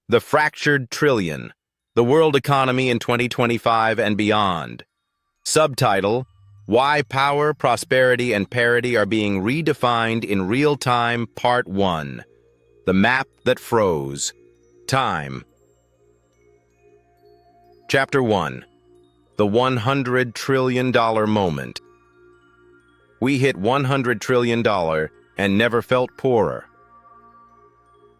The Fractured Trillion, the World Economy in 2025 and Beyond. Subtitle, Why Power, Prosperity, and Parity Are Being Redefined in Real Time, Part 1. The Map That Froze. Time. Chapter 1. The $100 trillion moment. We hit $100 trillion and never felt poorer.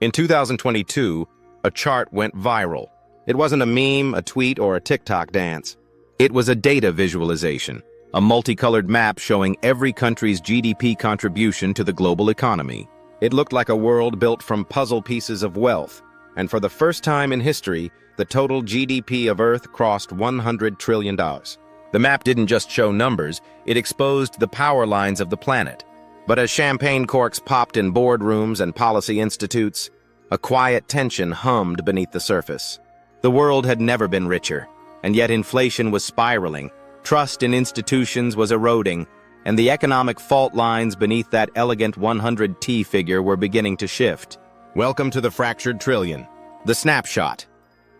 In 2022, a chart went viral. It wasn't a meme, a tweet, or a TikTok dance. It was a data visualization, a multicolored map showing every country's GDP contribution to the global economy. It looked like a world built from puzzle pieces of wealth, and for the first time in history, the total GDP of Earth crossed $100 trillion. The map didn't just show numbers, it exposed the power lines of the planet. But as champagne corks popped in boardrooms and policy institutes, a quiet tension hummed beneath the surface. The world had never been richer, and yet inflation was spiraling, trust in institutions was eroding, and the economic fault lines beneath that elegant 100T figure were beginning to shift. Welcome to the Fractured Trillion. The snapshot.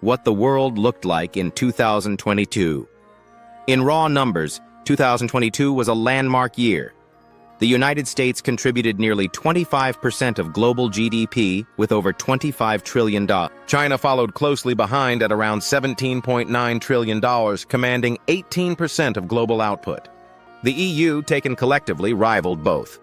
What the world looked like in 2022. In raw numbers, 2022 was a landmark year. The United States contributed nearly 25% of global GDP with over $25 trillion. China followed closely behind at around $17.9 trillion, commanding 18% of global output. The EU, taken collectively, rivaled both.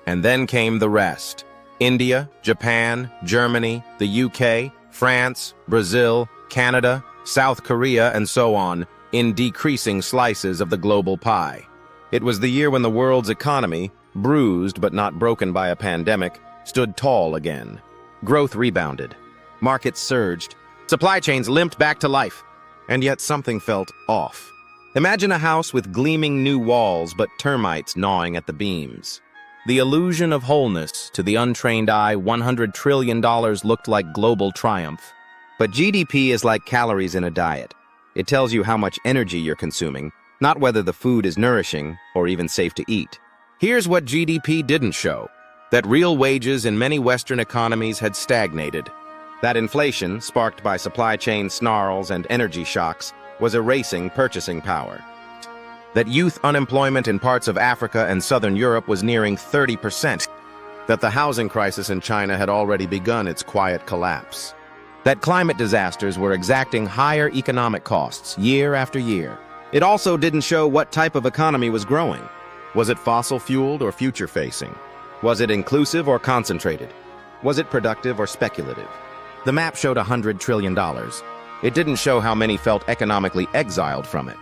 And then came the rest. India, Japan, Germany, the UK, France, Brazil, Canada, South Korea, and so on, in decreasing slices of the global pie. It was the year when the world's economy, bruised but not broken by a pandemic, stood tall again. Growth rebounded. Markets surged. Supply chains limped back to life. And yet something felt off. Imagine a house with gleaming new walls but termites gnawing at the beams. The illusion of wholeness to the untrained eye, $100 trillion looked like global triumph. But GDP is like calories in a diet. It tells you how much energy you're consuming, not whether the food is nourishing or even safe to eat. Here's what GDP didn't show: that real wages in many Western economies had stagnated. That inflation, sparked by supply chain snarls and energy shocks, was erasing purchasing power. That youth unemployment in parts of Africa and Southern Europe was nearing 30%. That the housing crisis in China had already begun its quiet collapse. That climate disasters were exacting higher economic costs year after year. It also didn't show what type of economy was growing. Was it fossil-fueled or future-facing? Was it inclusive or concentrated? Was it productive or speculative? The map showed $100 trillion. It didn't show how many felt economically exiled from it.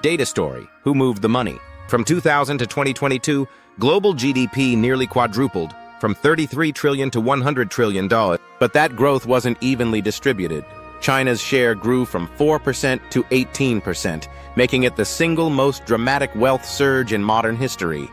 Data story: who moved the money? From 2000 to 2022, global GDP nearly quadrupled, from $33 trillion to $100 trillion. But that growth wasn't evenly distributed. China's share grew from 4% to 18%, making it the single most dramatic wealth surge in modern history.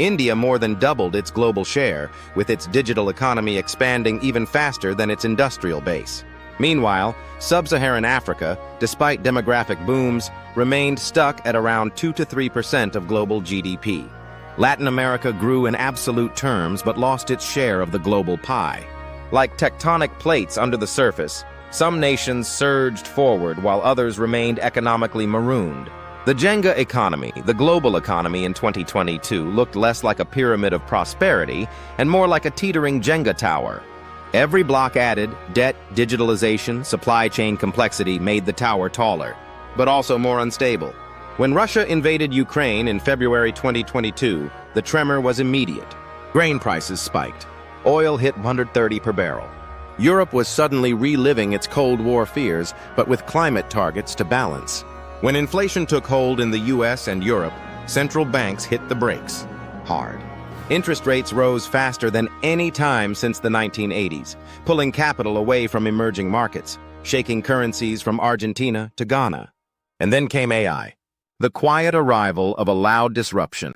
India more than doubled its global share, with its digital economy expanding even faster than its industrial base. Meanwhile, sub-Saharan Africa, despite demographic booms, remained stuck at around 2 to 3% of global GDP. Latin America grew in absolute terms but lost its share of the global pie. Like tectonic plates under the surface, some nations surged forward while others remained economically marooned. The Jenga economy, the global economy in 2022, looked less like a pyramid of prosperity and more like a teetering Jenga tower. Every block added, debt, digitalization, supply chain complexity made the tower taller, but also more unstable. When Russia invaded Ukraine in February 2022, the tremor was immediate. Grain prices spiked. Oil hit $130 per barrel. Europe was suddenly reliving its Cold War fears, but with climate targets to balance. When inflation took hold in the US and Europe, central banks hit the brakes hard. Interest rates rose faster than any time since the 1980s, pulling capital away from emerging markets, shaking currencies from Argentina to Ghana. And then came AI, the quiet arrival of a loud disruption.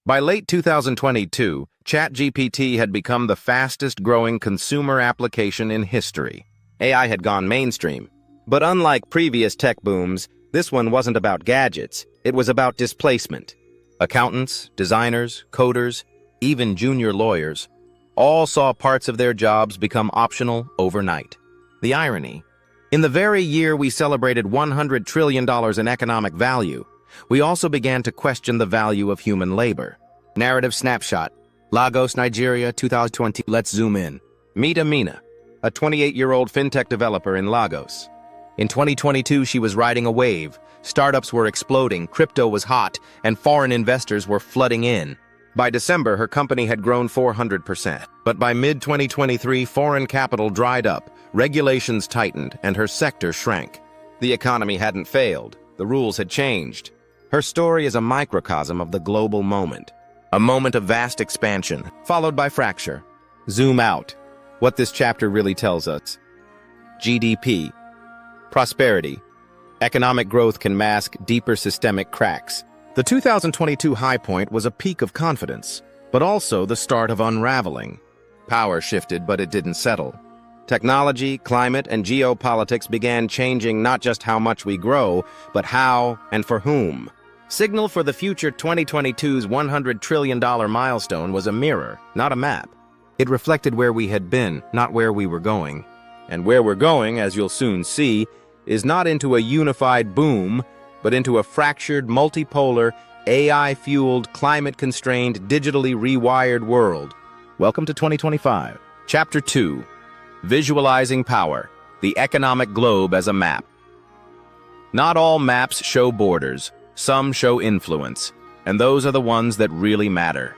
By late 2022, ChatGPT had become the fastest-growing consumer application in history. AI had gone mainstream. But unlike previous tech booms, this one wasn't about gadgets, it was about displacement. Accountants, designers, coders, even junior lawyers, all saw parts of their jobs become optional overnight. The irony: in the very year we celebrated $100 trillion in economic value, we also began to question the value of human labor. Narrative snapshot. Lagos, Nigeria, 2020. Let's zoom in. Meet Amina, a 28-year-old fintech developer in Lagos. In 2022, she was riding a wave. Startups were exploding, crypto was hot, and foreign investors were flooding in. By December, her company had grown 400%. But by mid-2023, foreign capital dried up, regulations tightened, and her sector shrank. The economy hadn't failed. The rules had changed. Her story is a microcosm of the global moment. A moment of vast expansion, followed by fracture. Zoom out. What this chapter really tells us. GDP. Prosperity. Economic growth can mask deeper systemic cracks. The 2022 high point was a peak of confidence, but also the start of unraveling. Power shifted, but it didn't settle. Technology, climate, and geopolitics began changing not just how much we grow, but how and for whom. Signal for the future. 2022's $100 trillion milestone was a mirror, not a map. It reflected where we had been, not where we were going. And where we're going, as you'll soon see, is not into a unified boom, but into a fractured, multipolar, AI-fueled, climate-constrained, digitally rewired world. Welcome to 2025. Chapter 2. Visualizing Power, the Economic Globe as a Map. Not all maps show borders. Some show influence, and those are the ones that really matter.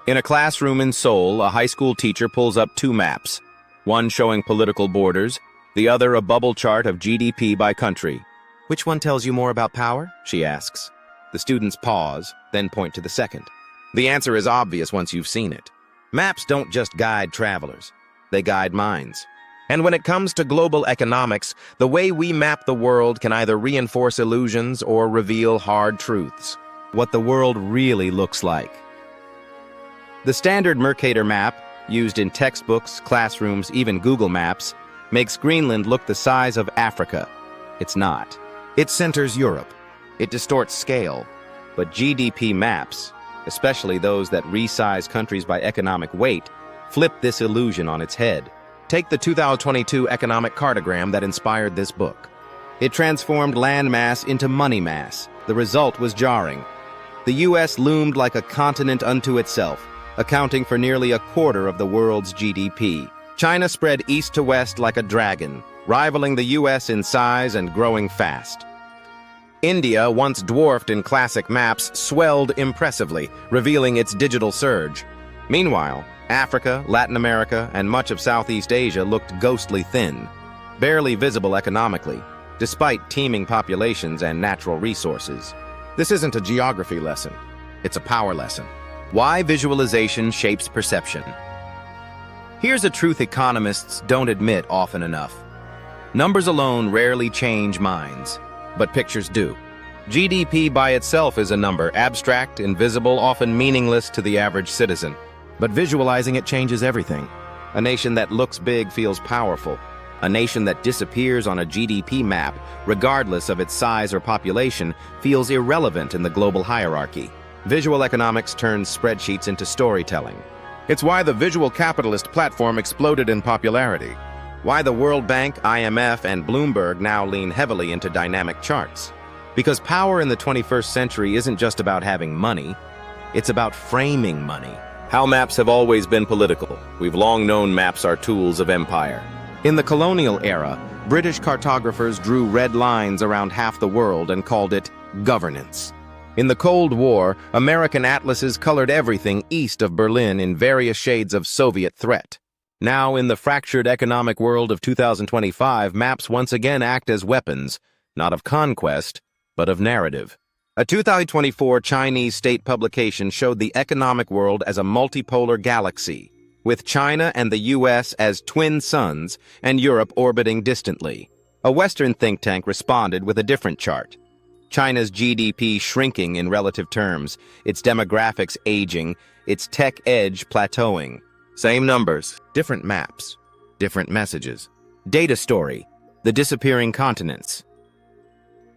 In a classroom in Seoul, a high school teacher pulls up two maps, one showing political borders, the other a bubble chart of GDP by country. Which one tells you more about power? She asks. The students pause, then point to the second. The answer is obvious once you've seen it. Maps don't just guide travelers, they guide minds. And when it comes to global economics, the way we map the world can either reinforce illusions or reveal hard truths. What the world really looks like. The standard Mercator map, used in textbooks, classrooms, even Google Maps, makes Greenland look the size of Africa. It's not. It centers Europe. It distorts scale. But GDP maps, especially those that resize countries by economic weight, flip this illusion on its head. Take the 2022 economic cartogram that inspired this book. It transformed land mass into money mass. The result was jarring. The U.S. loomed like a continent unto itself, accounting for nearly a quarter of the world's GDP. China spread east to west like a dragon, rivaling the U.S. in size and growing fast. India, once dwarfed in classic maps, swelled impressively, revealing its digital surge. Meanwhile, Africa, Latin America, and much of Southeast Asia looked ghostly thin, barely visible economically, despite teeming populations and natural resources. This isn't a geography lesson, it's a power lesson. Why visualization shapes perception. Here's a truth economists don't admit often enough. Numbers alone rarely change minds, but pictures do. GDP by itself is a number, abstract, invisible, often meaningless to the average citizen. But visualizing it changes everything. A nation that looks big feels powerful. A nation that disappears on a GDP map, regardless of its size or population, feels irrelevant in the global hierarchy. Visual economics turns spreadsheets into storytelling. It's why the visual capitalist platform exploded in popularity. Why the World Bank, IMF, and Bloomberg now lean heavily into dynamic charts. Because power in the 21st century isn't just about having money, it's about framing money. How maps have always been political. We've long known maps are tools of empire. In the colonial era, British cartographers drew red lines around half the world and called it governance. In the Cold War, American atlases colored everything east of Berlin in various shades of Soviet threat. Now, in the fractured economic world of 2025, maps once again act as weapons, not of conquest, but of narrative. A 2024 Chinese state publication showed the economic world as a multipolar galaxy, with China and the U.S. as twin suns and Europe orbiting distantly. A Western think tank responded with a different chart. China's GDP shrinking in relative terms, its demographics aging, its tech edge plateauing. Same numbers, different maps, different messages. Data story, the disappearing continents.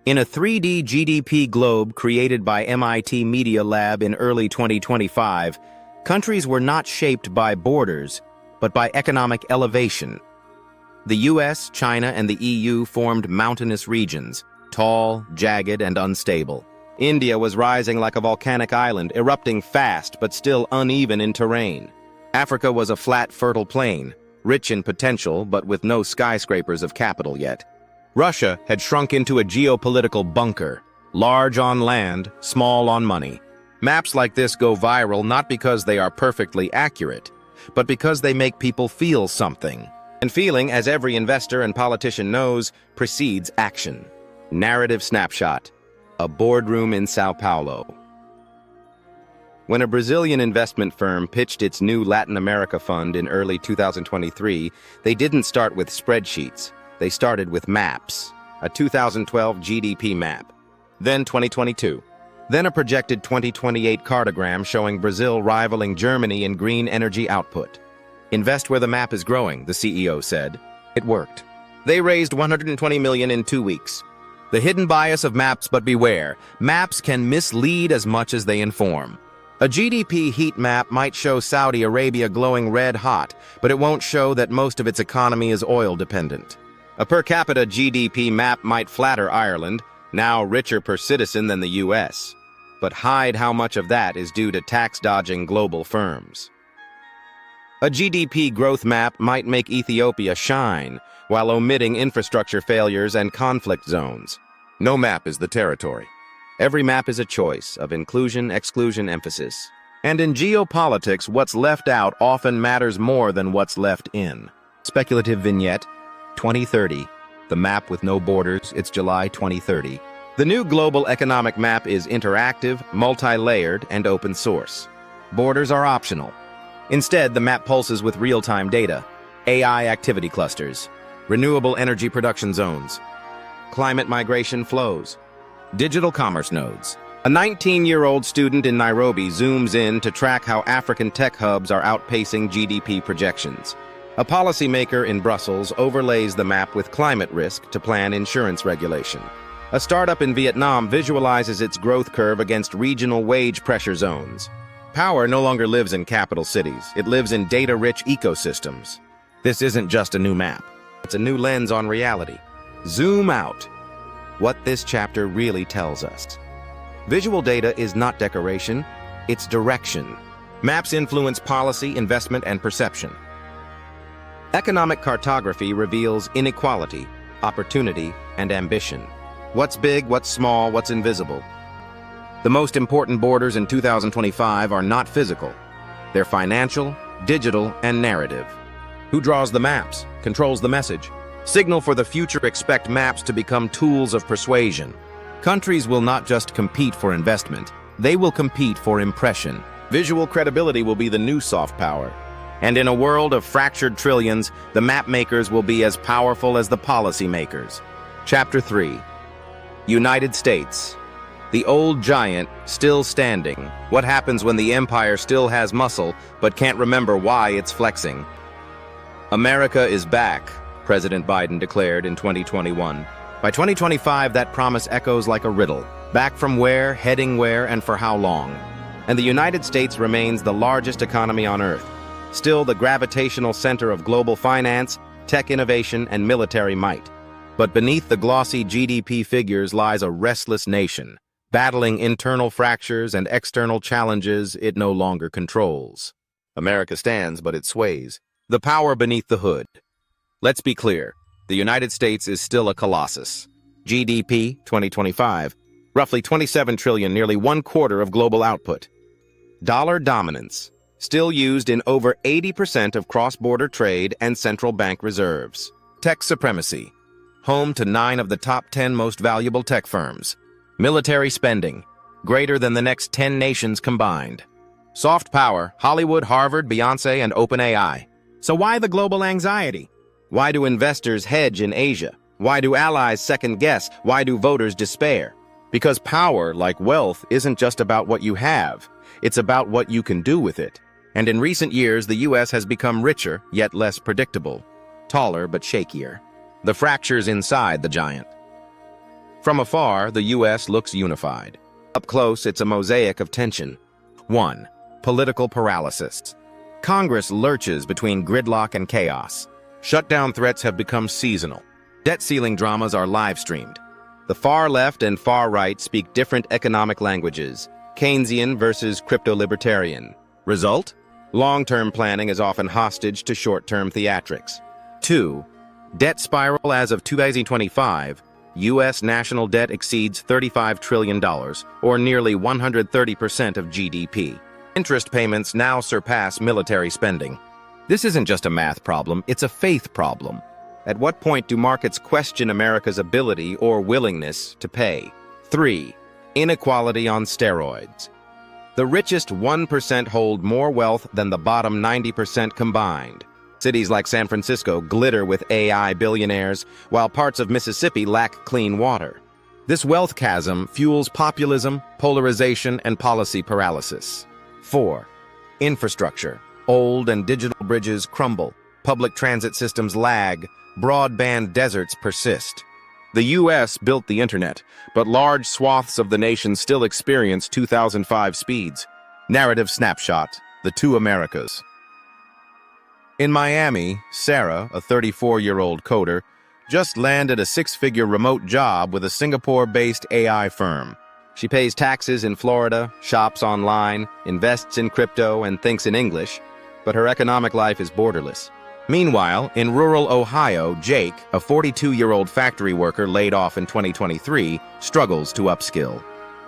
In a 3D GDP globe created by MIT Media Lab in early 2025, Countries were not shaped by borders, but by economic elevation. The US, China, and the EU formed mountainous regions, tall, jagged, and unstable. India was rising like a volcanic island, erupting fast but still uneven in terrain. Africa was a flat, fertile plain, rich in potential but with no skyscrapers of capital yet. Russia had shrunk into a geopolitical bunker, large on land, small on money. Maps like this go viral not because they are perfectly accurate, but because they make people feel something. And feeling, as every investor and politician knows, precedes action. Narrative snapshot. A boardroom in Sao Paulo. When a Brazilian investment firm pitched its new Latin America fund in early 2023, they didn't start with spreadsheets. They started with maps. A 2012 GDP map. Then 2022. Then a projected 2028 cartogram showing Brazil rivaling Germany in green energy output. Invest where the map is growing, the CEO said. It worked. They raised $120 million in 2 weeks. The hidden bias of maps, but beware, maps can mislead as much as they inform. A GDP heat map might show Saudi Arabia glowing red hot, but it won't show that most of its economy is oil dependent. A per capita GDP map might flatter Ireland, now richer per citizen than the US, but hide how much of that is due to tax-dodging global firms. A GDP growth map might make Ethiopia shine, while omitting infrastructure failures and conflict zones. No map is the territory. Every map is a choice of inclusion, exclusion, emphasis. And in geopolitics, what's left out often matters more than what's left in. Speculative vignette, 2030. The map with no borders, it's July 2030. The new global economic map is interactive, multi-layered, and open source. Borders are optional. Instead, the map pulses with real-time data, AI activity clusters, renewable energy production zones, climate migration flows, digital commerce nodes. A 19-year-old student in Nairobi zooms in to track how African tech hubs are outpacing GDP projections. A policymaker in Brussels overlays the map with climate risk to plan insurance regulation. A startup in Vietnam visualizes its growth curve against regional wage pressure zones. Power no longer lives in capital cities. It lives in data-rich ecosystems. This isn't just a new map. It's a new lens on reality. Zoom out. What this chapter really tells us. Visual data is not decoration, it's direction. Maps influence policy, investment, and perception. Economic cartography reveals inequality, opportunity, and ambition. What's big, what's small, what's invisible. The most important borders in 2025 are not physical. They're financial, digital, and narrative. Who draws the maps, controls the message? Signal for the future. Expect maps to become tools of persuasion. Countries will not just compete for investment, they will compete for impression. Visual credibility will be the new soft power. And in a world of fractured trillions, the map makers will be as powerful as the policy makers. Chapter 3. United States. The old giant still standing. What happens when the empire still has muscle, but can't remember why it's flexing? America is back, President Biden declared in 2021. By 2025, that promise echoes like a riddle. Back from where, heading where, and for how long? And the United States remains the largest economy on Earth, still the gravitational center of global finance, tech innovation, and military might. But beneath the glossy GDP figures lies a restless nation, battling internal fractures and external challenges it no longer controls. America stands, but it sways. The power beneath the hood. Let's be clear, the United States is still a colossus. GDP 2025, roughly 27 trillion, nearly 1/4 of global output. Dollar dominance, still used in over 80% of cross-border trade and central bank reserves. Tech supremacy, home to 9 of the top 10 most valuable tech firms. Military spending, greater than the next 10 nations combined. Soft power, Hollywood, Harvard, Beyoncé, and OpenAI. So why the global anxiety? Why do investors hedge in Asia? Why do allies second guess? Why do voters despair? Because power, like wealth, isn't just about what you have. It's about what you can do with it. And in recent years, the US has become richer, yet less predictable. Taller, but shakier. The fractures inside the giant. From afar, the US looks unified. Up close, it's a mosaic of tension. 1. Political paralysis. Congress lurches between gridlock and chaos. Shutdown threats have become seasonal. Debt ceiling dramas are live-streamed. The far left and far right speak different economic languages. Keynesian versus crypto-libertarian. Result? Long-term planning is often hostage to short-term theatrics. 2. Debt spiral. As of 2025, U.S. national debt exceeds $35 trillion, or nearly 130% of GDP. Interest payments now surpass military spending. This isn't just a math problem, it's a faith problem. At what point do markets question America's ability or willingness to pay? 3. Inequality on steroids. The richest 1% hold more wealth than the bottom 90% combined. Cities like San Francisco glitter with AI billionaires, while parts of Mississippi lack clean water. This wealth chasm fuels populism, polarization, and policy paralysis. 4. Infrastructure. Old and digital bridges crumble. Public transit systems lag. Broadband deserts persist. The U.S. built the internet, but large swaths of the nation still experience 2005 speeds. Narrative snapshot: the two Americas. In Miami, Sarah, a 34-year-old coder, just landed a six-figure remote job with a Singapore-based AI firm. She pays taxes in Florida, shops online, invests in crypto, and thinks in English, but her economic life is borderless. Meanwhile, in rural Ohio, Jake, a 42-year-old factory worker laid off in 2023, struggles to upskill.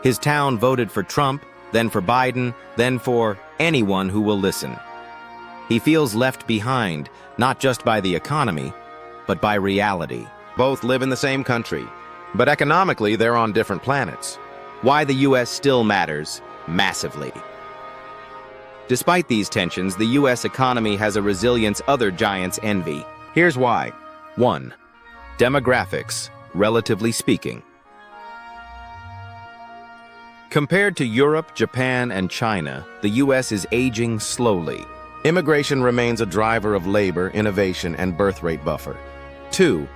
His town voted for Trump, then for Biden, then for anyone who will listen. He feels left behind, not just by the economy, but by reality. Both live in the same country, but economically they're on different planets. Why the U.S. still matters massively. Despite these tensions, the U.S. economy has a resilience other giants envy. Here's why. 1. Demographics, relatively speaking. Compared to Europe, Japan, and China, the U.S. is aging slowly. Immigration remains a driver of labor, innovation, and birth rate buffer. 2.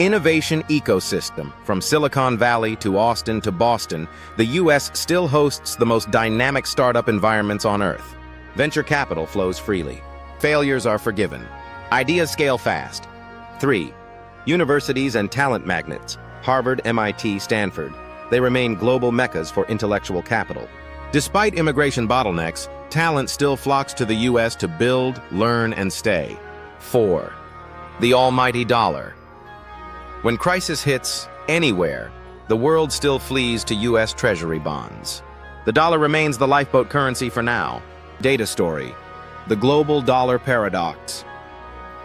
Innovation ecosystem. From Silicon Valley to Austin to Boston, the U.S. still hosts the most dynamic startup environments on Earth. Venture capital flows freely. Failures are forgiven. Ideas scale fast. 3. Universities and talent magnets. Harvard, MIT, Stanford. They remain global meccas for intellectual capital. Despite immigration bottlenecks, talent still flocks to the U.S. to build, learn, and stay. 4. The almighty dollar. When crisis hits anywhere, the world still flees to U.S. Treasury bonds. The dollar remains the lifeboat currency for now. Data story: the global dollar paradox.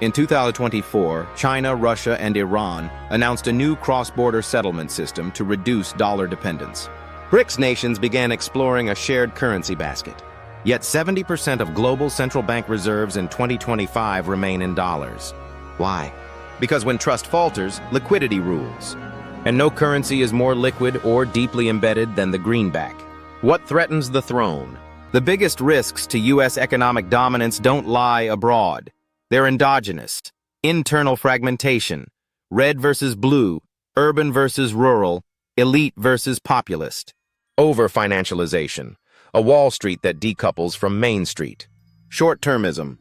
In 2024, China, Russia, and Iran announced a new cross-border settlement system to reduce dollar dependence. BRICS nations began exploring a shared currency basket. Yet 70% of global central bank reserves in 2025 remain in dollars. Why? Because when trust falters, liquidity rules. And no currency is more liquid or deeply embedded than the greenback. What threatens the throne? The biggest risks to U.S. economic dominance don't lie abroad. They're endogenous. Internal fragmentation. Red versus blue. Urban versus rural. Elite versus populist. Over-financialization. A Wall Street that decouples from Main Street. Short-termism.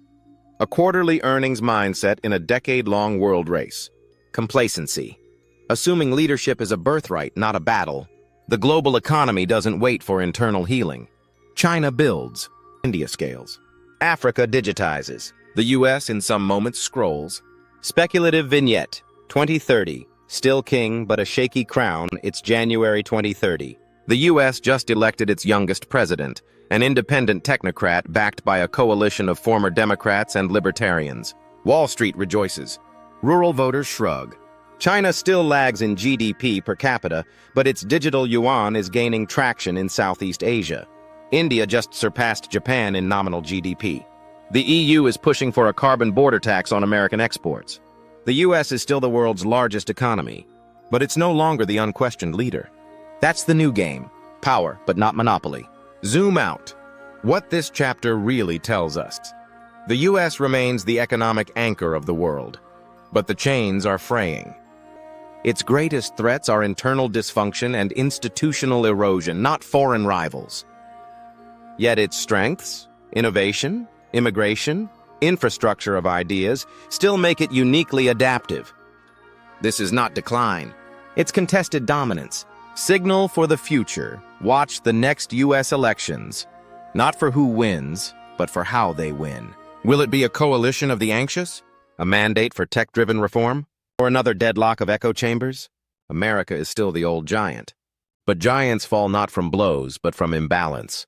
A quarterly earnings mindset in a decade-long world race. Complacency. Assuming leadership is a birthright, not a battle. The global economy doesn't wait for internal healing. China builds. India scales. Africa digitizes. The U.S. in some moments scrolls. Speculative vignette. 2030. Still king, but a shaky crown. It's January 2030. The U.S. just elected its youngest president, an independent technocrat backed by a coalition of former Democrats and libertarians. Wall Street rejoices. Rural voters shrug. China still lags in GDP per capita, but its digital yuan is gaining traction in Southeast Asia. India just surpassed Japan in nominal GDP. The EU is pushing for a carbon border tax on American exports. The U.S. is still the world's largest economy, but it's no longer the unquestioned leader. That's the new game. Power, but not monopoly. Zoom out. What this chapter really tells us. The U.S. remains the economic anchor of the world, but the chains are fraying. Its greatest threats are internal dysfunction and institutional erosion, not foreign rivals. Yet its strengths? innovation, immigration, infrastructure of ideas still make it uniquely adaptive. This is not decline. It's contested dominance. Signal for the future. Watch the next U.S. elections. Not for who wins, but for how they win. Will it be a coalition of the anxious? A mandate for tech-driven reform? Or another deadlock of echo chambers? America is still the old giant. But giants fall not from blows, but from imbalance.